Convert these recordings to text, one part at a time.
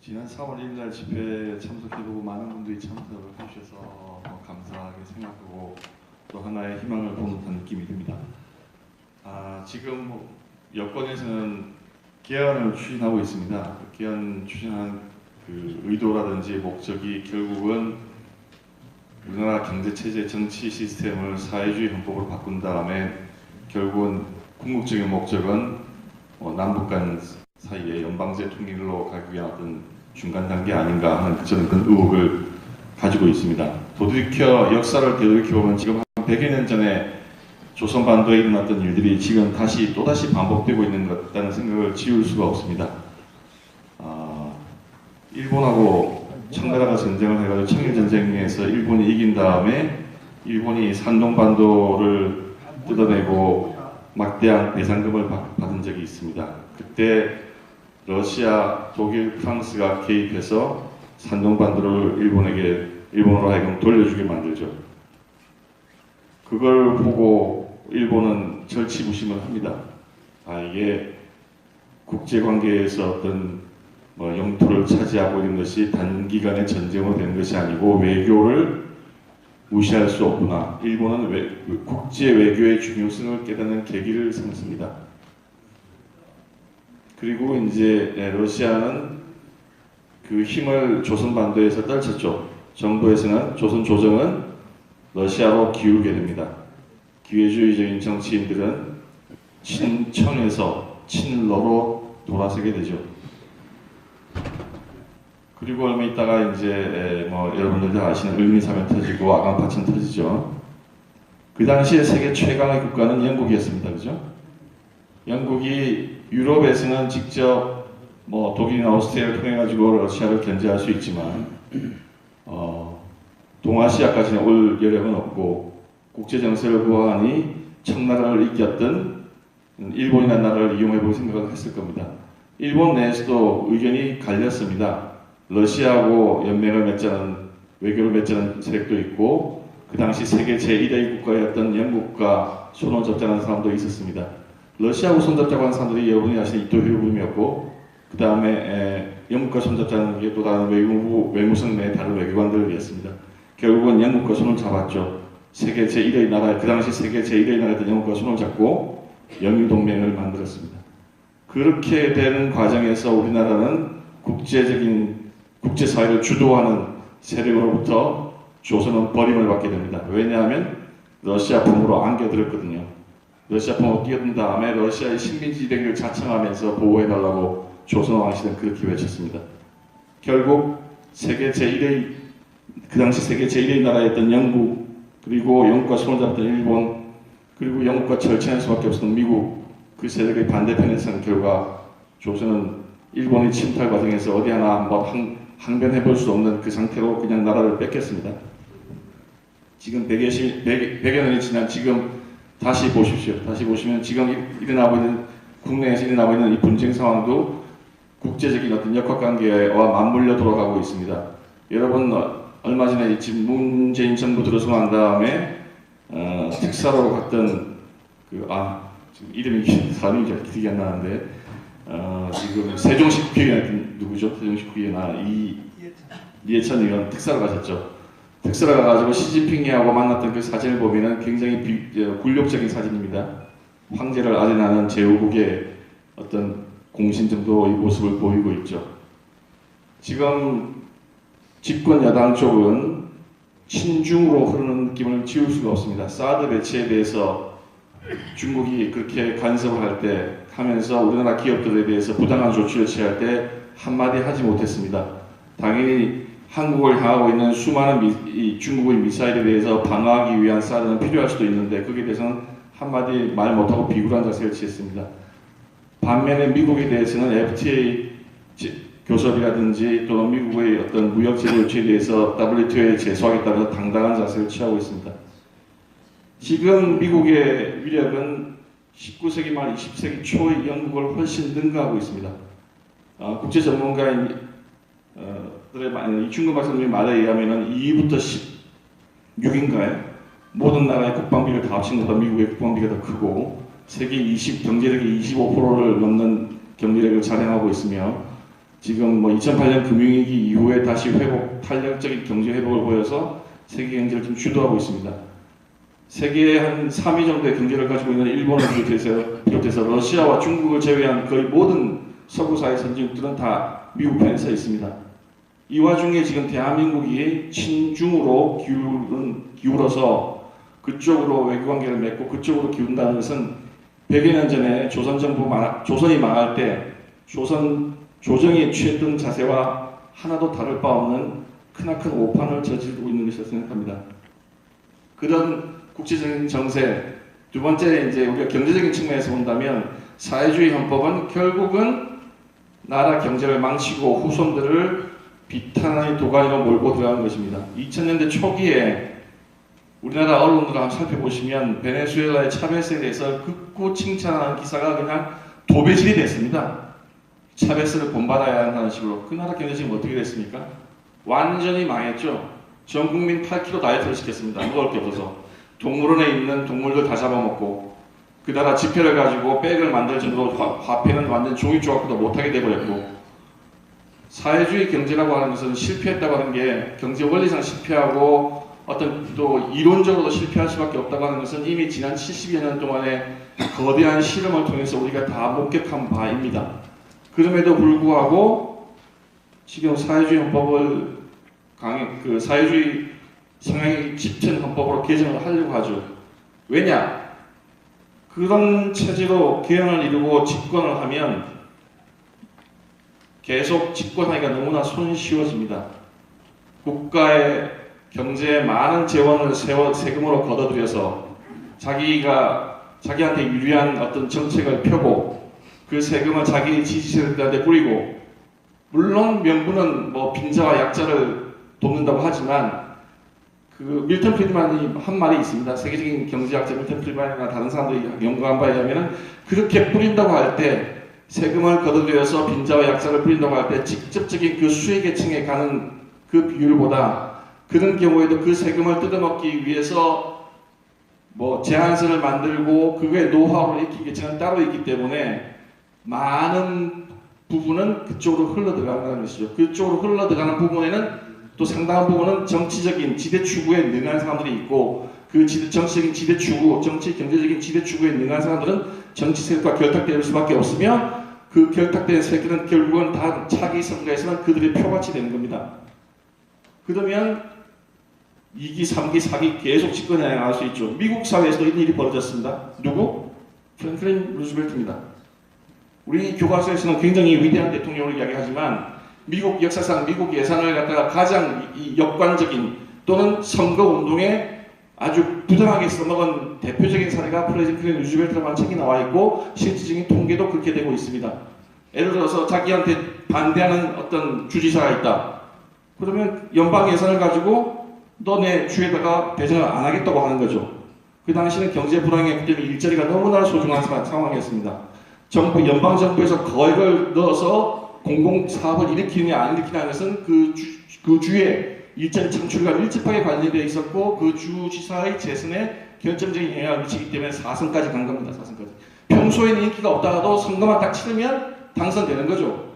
지난 4월 1일 날 집회에 참석해보고 많은 분들이 참석을 해주셔서 감사하게 생각하고 또 하나의 희망을 보는 듯한 느낌이 듭니다. 지금 여권에서는 개헌을 추진하고 있습니다. 개헌 추진한 그 의도라든지 목적이 결국은 우리나라 경제체제, 정치 시스템을 사회주의 헌법으로 바꾼 다음에 결국은 궁극적인 목적은 남북 간 사이에 연방제 통일로 가기 위한 어떤 중간 단계 아닌가 하는 저는 그런 의혹을 가지고 있습니다. 역사를 되돌이켜보면 지금 한 100여 년 전에 조선반도에 일어났던 일들이 지금 또다시 반복되고 있는 것 같다는 생각을 지울 수가 없습니다. 일본하고 청나라가 전쟁을 해가지고 청일전쟁에서 일본이 이긴 다음에 일본이 산동반도를 뜯어내고 막대한 배상금을 받은 적이 있습니다. 그때 러시아, 독일, 프랑스가 개입해서 산동반도를 일본으로 하여금 돌려주게 만들죠. 그걸 보고 일본은 절치부심을 합니다. 이게 국제관계에서 어떤 영토를 차지하고 있는 것이 단기간의 전쟁으로 되는 것이 아니고 외교를 무시할 수 없구나. 일본은 국제 외교의 중요성을 깨닫는 계기를 삼습니다. 그리고 이제 러시아는 그 힘을 조선반도에서 떨쳤죠. 정부에서는 조선 조정은 러시아로 기울게 됩니다. 기회주의적인 정치인들은 친청에서 친러로 돌아서게 되죠. 그리고 얼마 있다가 이제 여러분들 다 아시는 을미사변 터지고 아간파천 터지죠. 그 당시에 세계 최강의 국가는 영국이었습니다. 그죠? 영국이 유럽에서는 직접 독일이나 오스트리아를 통해 가지고 러시아를 견제할 수 있지만 동아시아까지는 올 여력은 없고 국제 정세를 보아하니 청나라를 이겼던 일본이라는 나라를 이용해 볼 생각을 했을 겁니다. 일본 내에서도 의견이 갈렸습니다. 러시아하고 연맹을 맺자는 외교를 맺자는 세력도 있고 그 당시 세계 제1의 국가였던 영국과 손을 잡자는 사람도 있었습니다. 러시아하고 손잡자고 하는 사람들이 여러분이 아시는 이토 히로부미였고 그 다음에 영국과 손잡자는 게 또 다른 외무성 내 다른 외교관들이었습니다. 결국은 영국과 손을 잡았죠. 세계 제1의 나라, 그 당시 세계 제1의 나라였던 영국과 손을 잡고 영유동맹을 만들었습니다. 그렇게 되는 과정에서 우리나라는 국제사회를 주도하는 세력으로부터 조선은 버림을 받게 됩니다. 왜냐하면 러시아 품으로 안겨들었거든요. 러시아 품으로 뛰어든 다음에 러시아의 식민지대를 자청하면서 보호해달라고 조선 왕실은 그렇게 외쳤습니다. 결국 그 당시 세계 제1의 나라였던 영국, 그리고 영국과 손을 잡던 일본, 그리고 영국과 절친할 수밖에 없었던 미국, 그 세력의 반대편에 선 결과 조선은 일본의 침탈 과정에서 어디 하나 한번 항변해볼 수 없는 그 상태로 그냥 나라를 뺏겼습니다. 지금 100여 년이 지난 지금 다시 보십시오. 다시 보시면 지금 국내에서 일어나고 있는 이 분쟁 상황도 국제적인 어떤 역학관계와 맞물려 돌아가고 있습니다. 여러분 얼마 전에 지금 문재인 정부 들어서 난 다음에 특사로 갔던 지금 이름이 사람이 기억이 안 나는데 지금 세종시 국회의원 누구죠? 세종시 국회의원 이해찬 의원 특사로 가셨죠. 특사로 가가지고 시진핑하고 만났던 그 사진을 보면은 굉장히 굴욕적인 사진입니다. 황제를 아련하는 제후국의 어떤 공신 정도의 모습을 보이고 있죠. 지금 집권 여당 쪽은 친중으로 흐르는 느낌을 지울 수가 없습니다. 사드 배치에 대해서 중국이 그렇게 간섭을 할 때 하면서 우리나라 기업들에 대해서 부당한 조치를 취할 때 한마디 하지 못했습니다. 당연히 한국을 향하고 있는 수많은 중국의 미사일에 대해서 방어하기 위한 사드는 필요할 수도 있는데 거기에 대해서는 한마디 말 못하고 비굴한 자세를 취했습니다. 반면에 미국에 대해서는 FTA 교섭이라든지 또는 미국의 어떤 무역 제재 조치에 대해서 WTO에 제소하겠다면서 당당한 자세를 취하고 있습니다. 지금 미국의 위력은 19세기 말 20세기 초의 영국을 훨씬 능가하고 있습니다. 국제 전문가인 이충근 박사님의 말에 의하면 2부터 16인가요? 모든 나라의 국방비를 다 합친 것보다 미국의 국방비가 더 크고 세계 경제력의 25%를 넘는 경제력을 자랑하고 있으며 지금 뭐 2008년 금융위기 이후에 다시 회복, 탄력적인 경제 회복을 보여서 세계 경제를 좀 주도하고 있습니다. 세계의 한 3위 정도의 경제를 가지고 있는 일본을 비롯해서 러시아와 중국을 제외한 거의 모든 서구사회 선진국들은 다 미국 편에 서 있습니다. 이 와중에 지금 대한민국이 친중으로 기울어서 그쪽으로 외교관계를 맺고 그쪽으로 기운다는 것은 100여 년 전에 조선이 망할 때 조정이 취했던 자세와 하나도 다를 바 없는 크나큰 오판을 저지르고 있는 것이라고 생각합니다. 그런 국제적인 정세, 두 번째 이제 우리가 경제적인 측면에서 본다면 사회주의 헌법은 결국은 나라 경제를 망치고 후손들을 비탄의 도가니로 몰고 들어가는 것입니다. 2000년대 초기에 우리나라 언론들을 한번 살펴보시면 베네수엘라의 차베스에 대해서 극구 칭찬하는 기사가 그냥 도배질이 됐습니다. 차베스를 본받아야 한다는 식으로. 그 나라 경제 지금 어떻게 됐습니까? 완전히 망했죠. 전 국민 8kg 다이어트를 시켰습니다. 먹을 게 없어서. 동물원에 있는 동물들 다 잡아먹고 그 나라 지폐를 가지고 백을 만들 정도로 화폐는 완전 종이 조각도 못하게 돼버렸고 사회주의 경제라고 하는 것은 실패했다고 하는 게 경제 원리상 실패하고 어떤 또 이론적으로도 실패할 수밖에 없다고 하는 것은 이미 지난 70여 년 동안의 거대한 실험을 통해서 우리가 다 목격한 바입니다. 그럼에도 불구하고 지금 사회주의 헌법을 사회주의 성향이 짙은 헌법으로 개정을 하려고 하죠. 왜냐? 그런 체제로 개헌을 이루고 집권을 하면 계속 집권하기가 너무나 손쉬워집니다. 국가의 경제에 많은 재원을 세금으로 걷어들여서 자기한테 유리한 어떤 정책을 펴고 그 세금을 자기 지지자들한테 뿌리고 물론 명분은 뭐 빈자와 약자를 돕는다고 하지만 그 밀턴 프리드만이 한 말이 있습니다. 세계적인 경제학자 밀턴 프리드만이나 다른 사람들이 연구한 바에 의하면 그렇게 뿌린다고 할 때 세금을 걷어들여서 빈자와 약자를 뿌린다고 할 때 직접적인 그 수혜계층에 가는 그 비율보다 그런 경우에도 그 세금을 뜯어먹기 위해서 뭐 제한서를 만들고 그거에 노하우를 익힌 계층은 따로 있기 때문에 많은 부분은 그쪽으로 흘러들어가는 것이죠. 그쪽으로 흘러들어가는 부분에는 또 상당한 부분은 정치적인 지대 추구에 능한 사람들이 있고 그 정치적인 지대 추구, 정치 경제적인 지대 추구에 능한 사람들은 정치 세력과 결탁될 수밖에 없으며 그 결탁된 세력들은 결국은 다 차기 선거에서는 그들의 표같이 되는 겁니다. 그러면 2기, 3기, 4기 계속 집권해 나갈 수 있죠. 미국 사회에서도 이런 일이 벌어졌습니다. 누구? 프랭클린 루즈벨트입니다. 우리 교과서에서는 굉장히 위대한 대통령을 이야기하지만 미국 역사상 미국 예산을 갖다가 가장 역관적인 또는 선거운동에 아주 부당하게 써먹은 대표적인 사례가 프랭클린 루즈벨트라고 하는 책이 나와 있고 실질적인 통계도 그렇게 되고 있습니다. 예를 들어서 자기한테 반대하는 어떤 주지사가 있다. 그러면 연방 예산을 가지고 너네 주에다가 배정을 안 하겠다고 하는 거죠. 그 당시는 경제 불황이었기 때문에 일자리가 너무나 소중한 상황이었습니다. 연방 정부에서 거액을 넣어서 공공사업을 일으키느냐 안 일으키느냐는 것은 그 주에 일자리 창출과 밀접하게 관련되어 있었고 그 주지사의 재선에 결정적인 영향을 미치기 때문에 4선까지 간 겁니다. 4선까지. 평소에는 인기가 없다가도 선거만 딱 치르면 당선되는 거죠.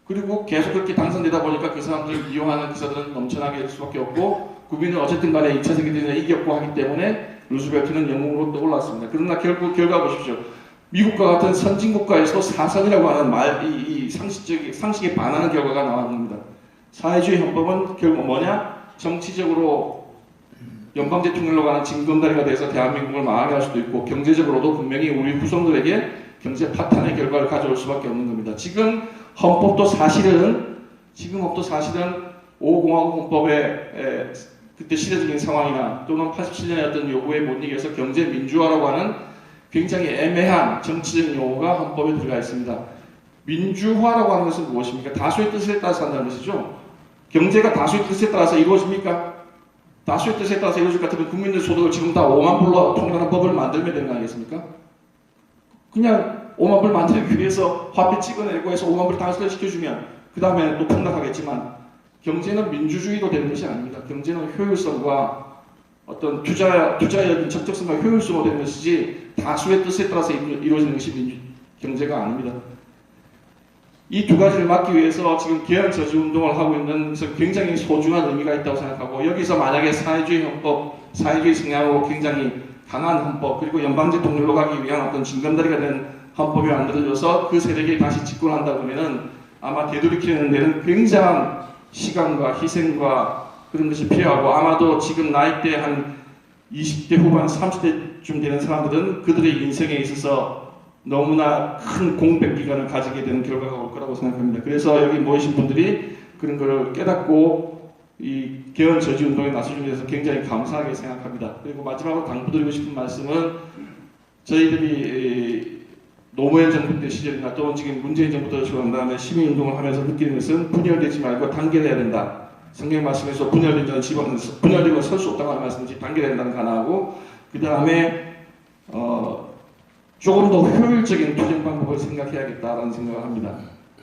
그리고 계속 그렇게 당선되다 보니까 그 사람들을 이용하는 기사들은 넘쳐나게 될 수밖에 없고 국민은 어쨌든 간에 2차 세계대전에 이겼고 하기 때문에 루즈벨트는 영웅으로 떠올랐습니다. 그러나 결국 결과 보십시오. 미국과 같은 선진국가에서도 사선이라고 하는 이 상식에 반하는 결과가 나왔습니다. 사회주의 헌법은 결국 뭐냐? 정치적으로 연방 대통령으로 가는 징검다리가 돼서 대한민국을 망하게 할 수도 있고 경제적으로도 분명히 우리 후손들에게 경제 파탄의 결과를 가져올 수밖에 없는 겁니다. 지금 헌법도 사실은 5공화국 헌법의 그때 시대적인 상황이나 또는 87년의 어떤 요구에 못 이겨서 경제 민주화라고 하는 굉장히 애매한 정치적인 용어가 헌법에 들어가 있습니다. 민주화라고 하는 것은 무엇입니까? 다수의 뜻에 따라서 한다는 것이죠. 경제가 다수의 뜻에 따라서 이루어집니까? 다수의 뜻에 따라서 이루어질 것 같으면 국민들 소득을 지금 다 5만 불로 통일하는 법을 만들면 되는 거 아니겠습니까? 그냥 5만 불 만들기 위해서 화폐 찍어내고 해서 5만 불 당선시켜주면 그 다음에 또 폭락하겠지만 경제는 민주주의도 되는 것이 아닙니다. 경제는 효율성과 어떤 투자의 적적성과 효율성으로 되는 것이지 다수의 뜻에 따라서 이루어지는 것이 경제가 아닙니다. 이 두 가지를 막기 위해서 지금 개헌 저지 운동을 하고 있는 것은 굉장히 소중한 의미가 있다고 생각하고, 여기서 만약에 사회주의 헌법, 사회주의 성향으로 굉장히 강한 헌법, 그리고 연방제 통일로 가기 위한 어떤 징검다리가 된 헌법이 만들어져서 그 세력이 다시 집권한다 그러면은 아마 되돌이키는 데는 굉장한 시간과 희생과 그런 것이 필요하고, 아마도 지금 나이대 한 20대 후반, 30대쯤 되는 사람들은 그들의 인생에 있어서 너무나 큰 공백 기간을 가지게 되는 결과가 올 거라고 생각합니다. 그래서 여기 모이신 분들이 그런 것을 깨닫고 이 개헌 저지 운동에 나서주는 데서 굉장히 감사하게 생각합니다. 그리고 마지막으로 당부드리고 싶은 말씀은, 저희들이 노무현 정부 때 시절이나 또 지금 문재인 정부 들어온 다음에 시민운동을 하면서 느끼는 것은 분열되지 말고 단결해야 된다. 성경 말씀에서 분열된 자는 분열되고 설 수 없다고 하는 말씀이 단결해야 된다는 거 하나하고, 그 다음에 조금 더 효율적인 투쟁 방법을 생각해야겠다라는 생각을 합니다.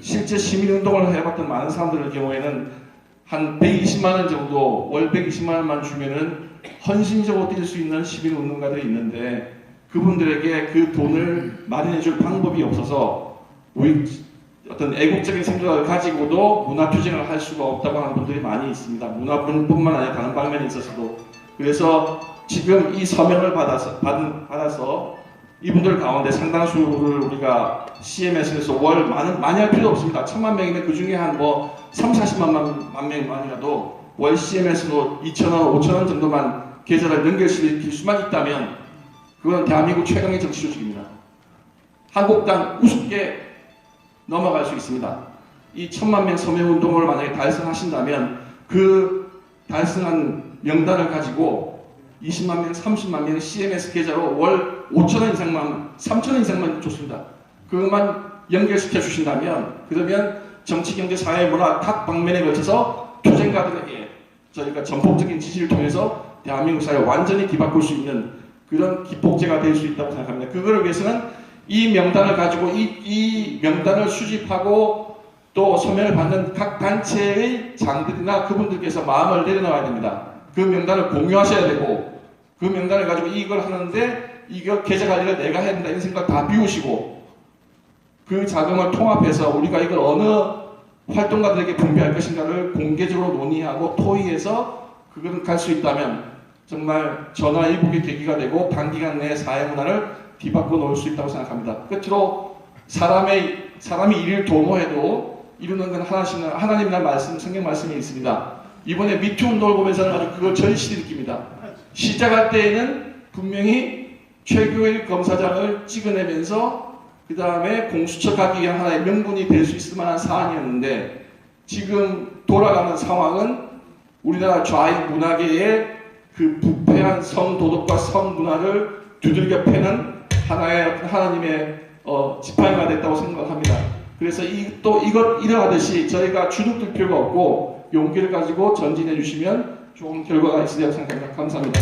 실제 시민운동을 해봤던 많은 사람들의 경우에는 한 120만 원 정도, 월 120만 원만 주면은 헌신적으로 뛸 수 있는 시민운동가들이 있는데, 그분들에게 그 돈을 마련해줄 방법이 없어서 우리 어떤 애국적인 생각을 가지고도 문화투쟁을 할 수가 없다고 하는 분들이 많이 있습니다. 문화뿐만 아니라 다른 방면에 있어서도. 그래서 지금 이 서명을 받아서 이분들 가운데 상당수를 우리가 CMS에서 월 많이 할 필요 없습니다. 1000만 명이면 그 중에 한 뭐 30~40만 명만이라도 월 CMS로 2,000원, 5,000원 정도만 계좌를 연결시킬 수만 있다면 그건 대한민국 최강의 정치 조직입니다. 한국당 우습게 넘어갈 수 있습니다. 이 1000만 명 서명 운동을 만약에 달성하신다면 그 달성한 명단을 가지고 20만 명, 30만 명 CMS 계좌로 월 5,000원 이상만, 3,000원 이상만 좋습니다. 그것만 연결시켜 주신다면, 그러면 정치, 경제, 사회, 문화 각 방면에 걸쳐서 투쟁가들에게 저희가 전폭적인 지지를 통해서 대한민국 사회를 완전히 뒤바꿀 수 있는 그런 기폭제가 될 수 있다고 생각합니다. 그거를 위해서는 이 명단을 가지고 이 명단을 수집하고 또 서명을 받는 각 단체의 장들이나 그분들께서 마음을 내려놔야 됩니다. 그 명단을 공유하셔야 되고, 그 명단을 가지고 이걸 하는데 이거 계좌 관리를 내가 해야 된다 이런 생각 다 비우시고, 그 자금을 통합해서 우리가 이걸 어느 활동가들에게 분배할 것인가를 공개적으로 논의하고 토의해서 그걸 갈 수 있다면 정말 전화위복의 계기가 되고 단기간 내에 사회문화를 뒤바꿔 놓을 수 있다고 생각합니다. 끝으로 사람이 일을 도모해도 이루는 건 하나님이라는 말씀, 성경 말씀이 있습니다. 이번에 미투 운동을 보면서는 아주 그걸 절실히 느낍니다. 시작할 때에는 분명히 최고의 검사장을 찍어내면서 그 다음에 공수처가기 위한 하나의 명분이 될 수 있을 만한 사안이었는데, 지금 돌아가는 상황은 우리나라 좌익 문화계의 그 부패한 성도덕과 성문화를 두들겨 패는 하나의 하나님의 지팡이가 됐다고 생각합니다. 그래서 이러하듯이 저희가 주눅들 필요가 없고 용기를 가지고 전진해 주시면 좋은 결과가 있으리라고 생각합니다. 감사합니다.